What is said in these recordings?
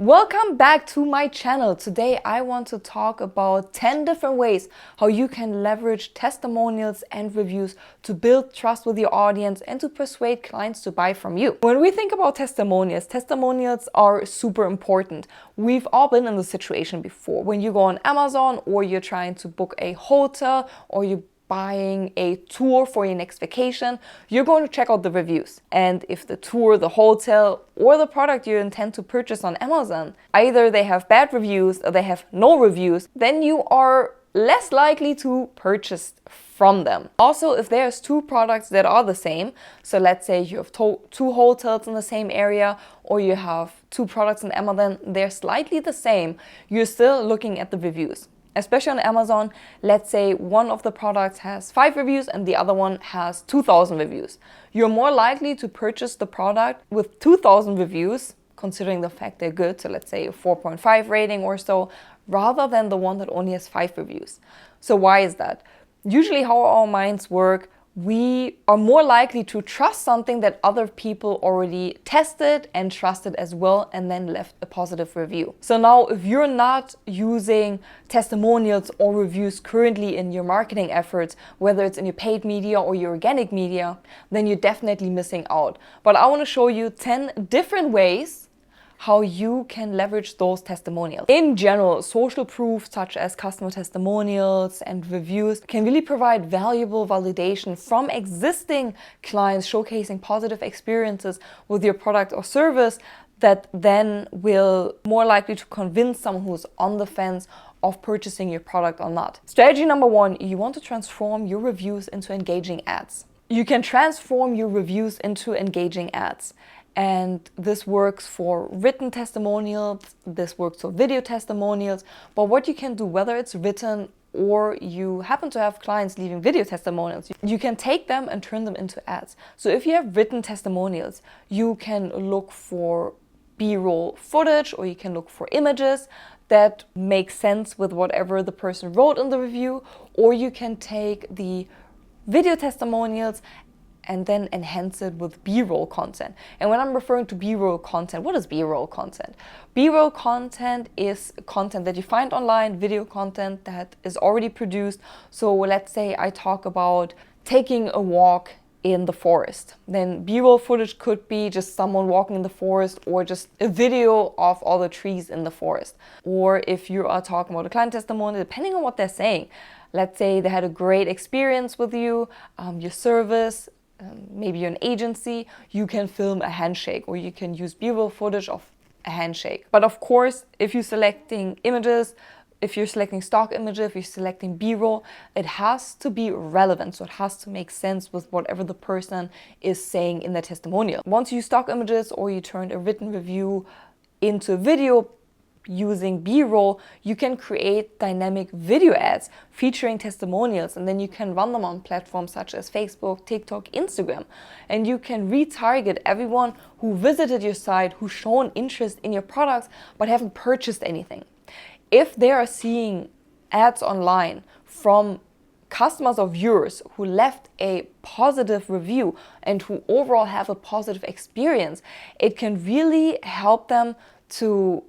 Welcome back to my channel. Today I want to talk about 10 different ways how you can leverage testimonials and reviews to build trust with your audience and to persuade clients to buy from you. When we think about testimonials are super important. We've all been in the situation before. When you go on Amazon or you're trying to book a hotel or you're buying a tour for your next vacation, you're going to check out the reviews. And if the tour, the hotel, or the product you intend to purchase on Amazon, either they have bad reviews or they have no reviews, then you are less likely to purchase from them. Also, if there's two products that are the same, so let's say you have two hotels in the same area, or you have two products on Amazon, they're slightly the same, you're still looking at the reviews. Especially on Amazon, let's say one of the products has 5 reviews and the other one has 2,000 reviews. You're more likely to purchase the product with 2,000 reviews, considering the fact they're good, so let's say a 4.5 rating or so, rather than the one that only has 5 reviews. So why is that? Usually how our minds work, we are more likely to trust something that other people already tested and trusted as well and then left a positive review. So now if you're not using testimonials or reviews currently in your marketing efforts, whether it's in your paid media or your organic media, then you're definitely missing out. But I want to show you 10 different ways how you can leverage those testimonials. In general, social proof such as customer testimonials and reviews can really provide valuable validation from existing clients showcasing positive experiences with your product or service that then will more likely to convince someone who's on the fence of purchasing your product or not. Strategy number 1, you want to transform your reviews into engaging ads. You can transform your reviews into engaging ads. And this works for written testimonials, this works for video testimonials. But what you can do, whether it's written or you happen to have clients leaving video testimonials, you can take them and turn them into ads. So if you have written testimonials, you can look for B-roll footage or you can look for images that make sense with whatever the person wrote in the review, or you can take the video testimonials and then enhance it with B-roll content. And when I'm referring to B-roll content, what is B-roll content? B-roll content is content that you find online, video content that is already produced. So let's say I talk about taking a walk in the forest. Then B-roll footage could be just someone walking in the forest or just a video of all the trees in the forest. Or if you are talking about a client testimonial, depending on what they're saying, let's say they had a great experience with you, your service, maybe you're an agency, you can film a handshake or you can use B-roll footage of a handshake. But of course, if you're selecting images, if you're selecting stock images, if you're selecting B-roll, it has to be relevant. So it has to make sense with whatever the person is saying in the testimonial. Once you use stock images or you turned a written review into a video, using B-roll, you can create dynamic video ads featuring testimonials, and then you can run them on platforms such as Facebook, TikTok, Instagram. And you can retarget everyone who visited your site, who's shown interest in your products but haven't purchased anything. If they are seeing ads online from customers of yours who left a positive review and who overall have a positive experience, it can really help them to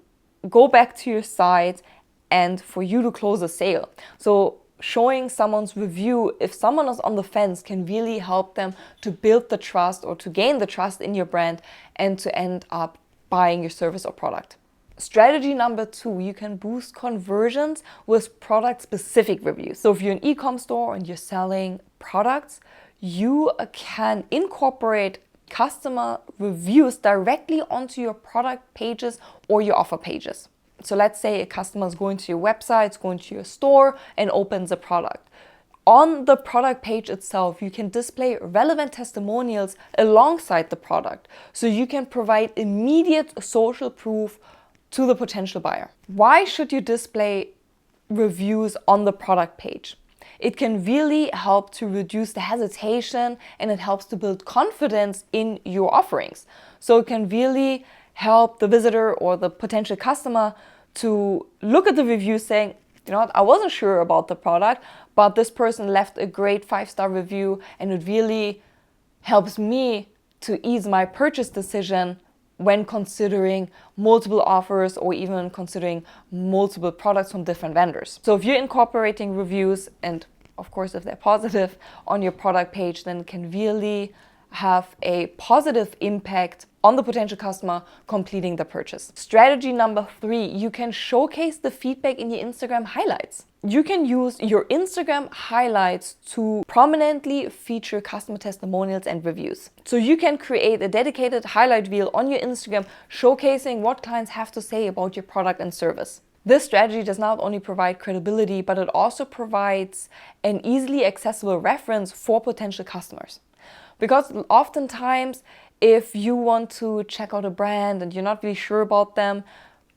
go back to your site and for you to close a sale. So showing someone's review, if someone is on the fence, can really help them to build the trust or to gain the trust in your brand and to end up buying your service or product. Strategy number 2, you can boost conversions with product-specific reviews. So if you're an e-com store and you're selling products, you can incorporate customer reviews directly onto your product pages or your offer pages. So let's say a customer is going to your website, going to your store and opens a product. On the product page itself, you can display relevant testimonials alongside the product. So you can provide immediate social proof to the potential buyer. Why should you display reviews on the product page? It can really help to reduce the hesitation and it helps to build confidence in your offerings. So it can really help the visitor or the potential customer to look at the review saying, you know what, I wasn't sure about the product, but this person left a great 5-star review and it really helps me to ease my purchase decision when considering multiple offers or even considering multiple products from different vendors. So if you're incorporating reviews, and of course if they're positive, on your product page, then it can really have a positive impact on the potential customer completing the purchase. Strategy number 3, you can showcase the feedback in your Instagram highlights. You can use your Instagram highlights to prominently feature customer testimonials and reviews. So you can create a dedicated highlight reel on your Instagram showcasing what clients have to say about your product and service. This strategy does not only provide credibility, but it also provides an easily accessible reference for potential customers. Because oftentimes, if you want to check out a brand and you're not really sure about them,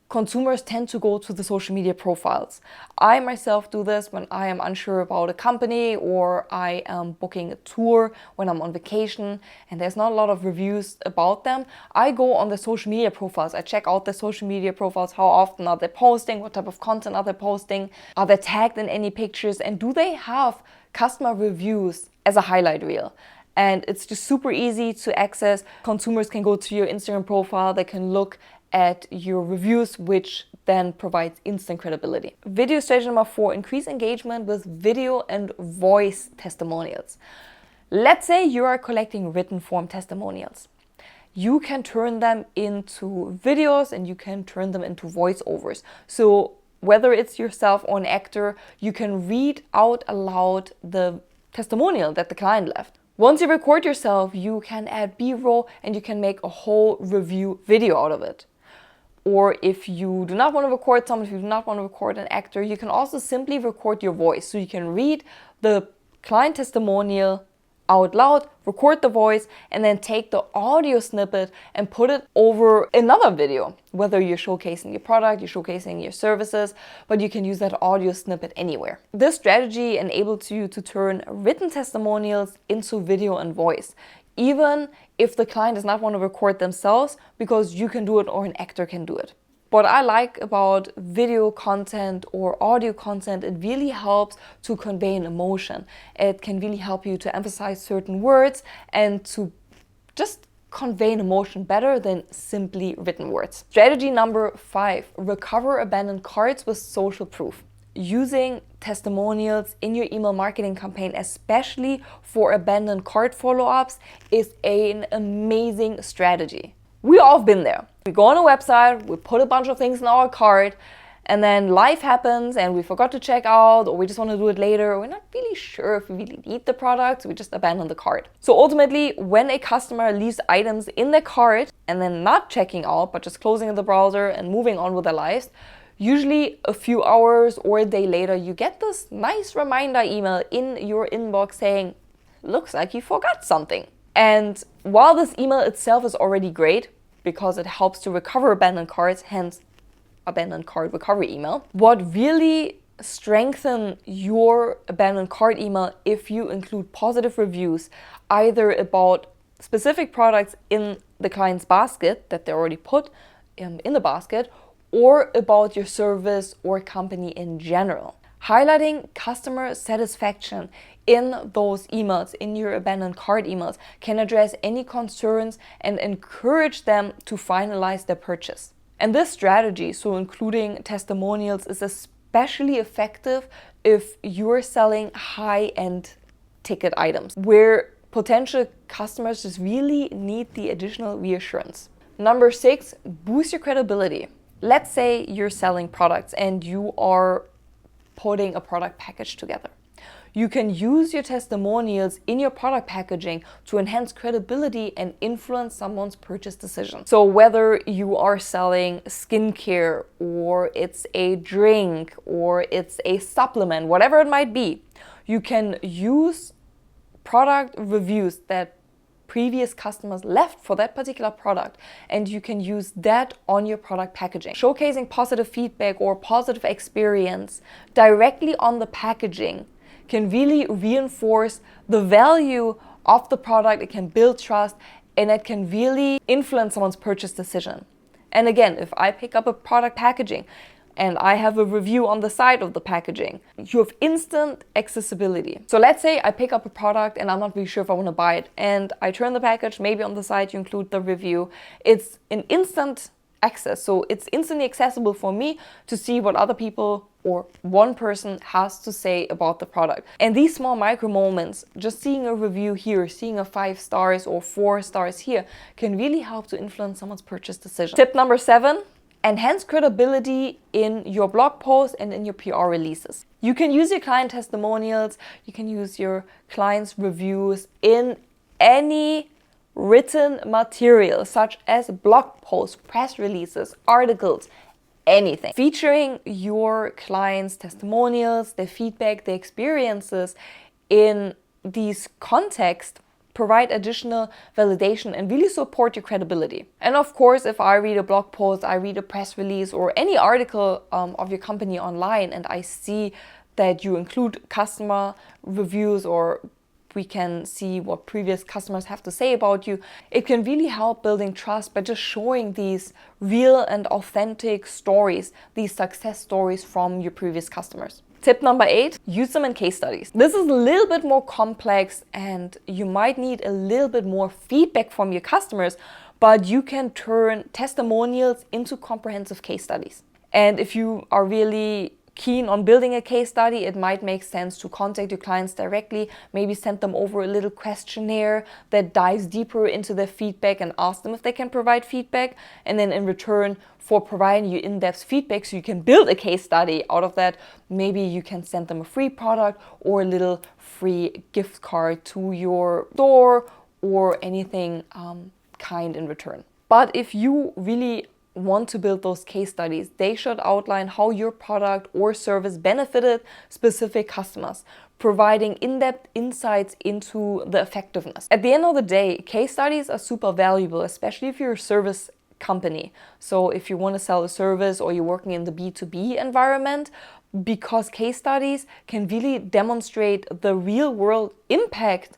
consumers tend to go to the social media profiles. I myself do this when I am unsure about a company or I am booking a tour when I'm on vacation and there's not a lot of reviews about them. I go on the social media profiles. I check out the social media profiles. How often are they posting? What type of content are they posting? Are they tagged in any pictures? And do they have customer reviews as a highlight reel? And it's just super easy to access. Consumers can go to your Instagram profile, they can look at your reviews, which then provides instant credibility. Video strategy number 4, increase engagement with video and voice testimonials. Let's say you are collecting written form testimonials. You can turn them into videos and you can turn them into voiceovers. So whether it's yourself or an actor, you can read out aloud the testimonial that the client left. Once you record yourself, you can add B-roll and you can make a whole review video out of it. Or if you do not want to record someone, if you do not want to record an actor, you can also simply record your voice. So you can read the client testimonial out loud, record the voice, and then take the audio snippet and put it over another video. Whether you're showcasing your product, you're showcasing your services, but you can use that audio snippet anywhere. This strategy enables you to turn written testimonials into video and voice, even if the client does not want to record themselves, because you can do it or an actor can do it. What I like about video content or audio content, it really helps to convey an emotion. It can really help you to emphasize certain words and to just convey an emotion better than simply written words. Strategy number 5, recover abandoned carts with social proof. Using testimonials in your email marketing campaign, especially for abandoned cart follow-ups, is an amazing strategy. We all have been there. We go on a website, we put a bunch of things in our cart, and then life happens and we forgot to check out, or we just want to do it later. We're not really sure if we really need the product, so we just abandon the cart. So ultimately, when a customer leaves items in their cart and then not checking out, but just closing the browser and moving on with their lives, usually a few hours or a day later, you get this nice reminder email in your inbox saying, looks like you forgot something. And while this email itself is already great, because it helps to recover abandoned carts, hence abandoned cart recovery email, what really strengthens your abandoned cart email if you include positive reviews, either about specific products in the client's basket that they already put in the basket, or about your service or company in general. Highlighting customer satisfaction in those emails, in your abandoned cart emails, can address any concerns and encourage them to finalize their purchase. And this strategy, so including testimonials, is especially effective if you're selling high-end ticket items, where potential customers just really need the additional reassurance. Number 6, boost your credibility. Let's say you're selling products and you are putting a product package together. You can use your testimonials in your product packaging to enhance credibility and influence someone's purchase decision. So whether you are selling skincare or it's a drink or it's a supplement, whatever it might be, you can use product reviews that previous customers left for that particular product, and you can use that on your product packaging. Showcasing positive feedback or positive experience directly on the packaging can really reinforce the value of the product, it can build trust, and it can really influence someone's purchase decision. And again, if I pick up a product packaging, and I have a review on the side of the packaging. You have instant accessibility. So let's say I pick up a product and I'm not really sure if I want to buy it, and I turn the package, maybe on the side you include the review. It's an instant access, so it's instantly accessible for me to see what other people or one person has to say about the product. And these small micro moments, just seeing a review here, seeing a 5 stars or 4 stars here, can really help to influence someone's purchase decision. Tip number 7, enhance credibility in your blog posts and in your PR releases. You can use your client testimonials, you can use your clients' reviews in any written material, such as blog posts, press releases, articles, anything. Featuring your clients' testimonials, their feedback, their experiences in these contexts provide additional validation and really support your credibility. And of course, if I read a blog post, I read a press release or any article of your company online, and I see that you include customer reviews, or we can see what previous customers have to say about you, it can really help building trust by just showing these real and authentic stories, these success stories from your previous customers. Tip number 8, use them in case studies. This is a little bit more complex and you might need a little bit more feedback from your customers, but you can turn testimonials into comprehensive case studies. And if you are really keen on building a case study, it might make sense to contact your clients directly, maybe send them over a little questionnaire that dives deeper into their feedback and ask them if they can provide feedback. And then in return for providing you in-depth feedback so you can build a case study out of that, maybe you can send them a free product or a little free gift card to your store or anything kind in return. But if you really want to build those case studies, they should outline how your product or service benefited specific customers, providing in-depth insights into the effectiveness. At the end of the day, case studies are super valuable, especially if you're a service company. So if you want to sell a service or you're working in the B2B environment, because case studies can really demonstrate the real world impact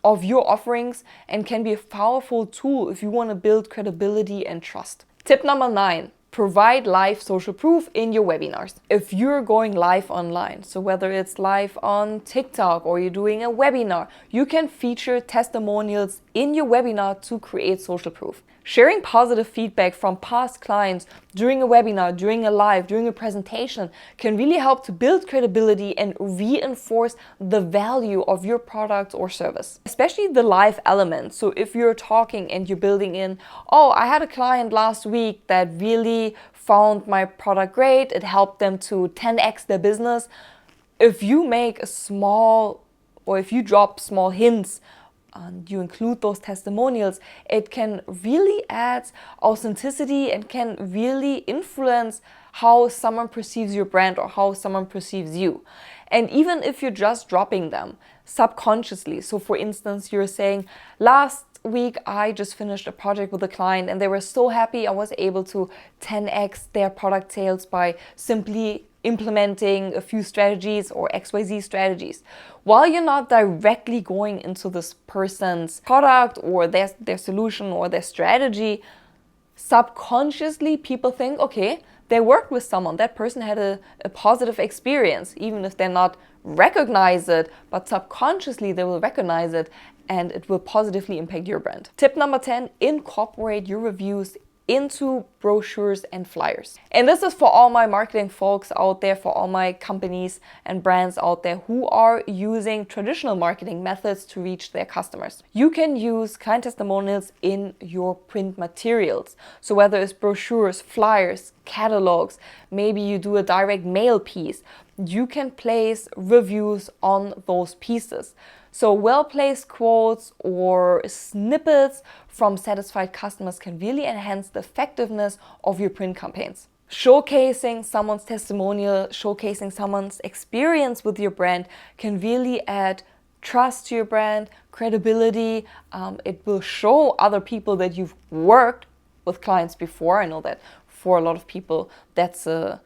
of your offerings and can be a powerful tool if you want to build credibility and trust. Tip number 9, provide live social proof in your webinars. If you're going live online, so whether it's live on TikTok or you're doing a webinar, you can feature testimonials in your webinar to create social proof. Sharing positive feedback from past clients during a webinar, during a live, during a presentation can really help to build credibility and reinforce the value of your product or service, especially the live element. So if you're talking and you're building in, oh, I had a client last week that really found my product great, it helped them to 10x their business. If you make a small, or if you drop small hints, and you include those testimonials, it can really add authenticity and can really influence how someone perceives your brand or how someone perceives you. And even if you're just dropping them subconsciously, so for instance, you're saying, last week I just finished a project with a client and they were so happy I was able to 10x their product sales by simply implementing a few strategies or XYZ strategies. While you're not directly going into this person's product or their solution or their strategy, subconsciously people think, okay, they worked with someone, that person had a positive experience, even if they're not recognize it, but subconsciously they will recognize it and it will positively impact your brand. Tip number 10, incorporate your reviews into brochures and flyers. And this is for all my marketing folks out there, for all my companies and brands out there who are using traditional marketing methods to reach their customers. You can use client testimonials in your print materials. So whether it's brochures, flyers, catalogs, maybe you do a direct mail piece, you can place reviews on those pieces. So well-placed quotes or snippets from satisfied customers can really enhance the effectiveness of your print campaigns. Showcasing someone's testimonial, showcasing someone's experience with your brand can really add trust to your brand, credibility. It will show other people that you've worked with clients before. I know that for a lot of people that's a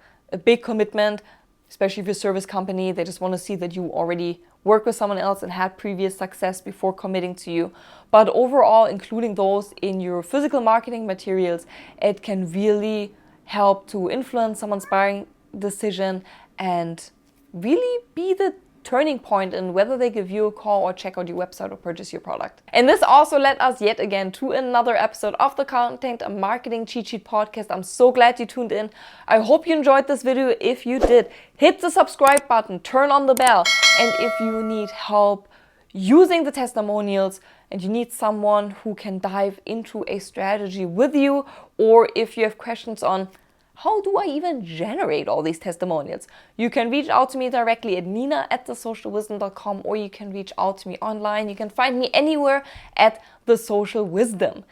big commitment, especially if you're a service company. They just want to see that you already work with someone else and had previous success before committing to you. But overall, including those in your physical marketing materials, it can really help to influence someone's buying decision and really be the turning point in whether they give you a call or check out your website or purchase your product. And this also led us yet again to another episode of the Content Marketing Cheat Sheet podcast. I'm so glad you tuned in. I hope you enjoyed this video. If you did, hit the subscribe button, turn on the bell. And if you need help using the testimonials and you need someone who can dive into a strategy with you, or if you have questions on how do I even generate all these testimonials, you can reach out to me directly at nina@thesocialwisdom.com, or you can reach out to me online. You can find me anywhere at The Social Wisdom.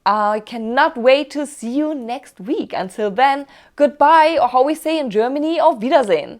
I cannot wait to see you next week. Until then, goodbye, or how we say in Germany, auf Wiedersehen.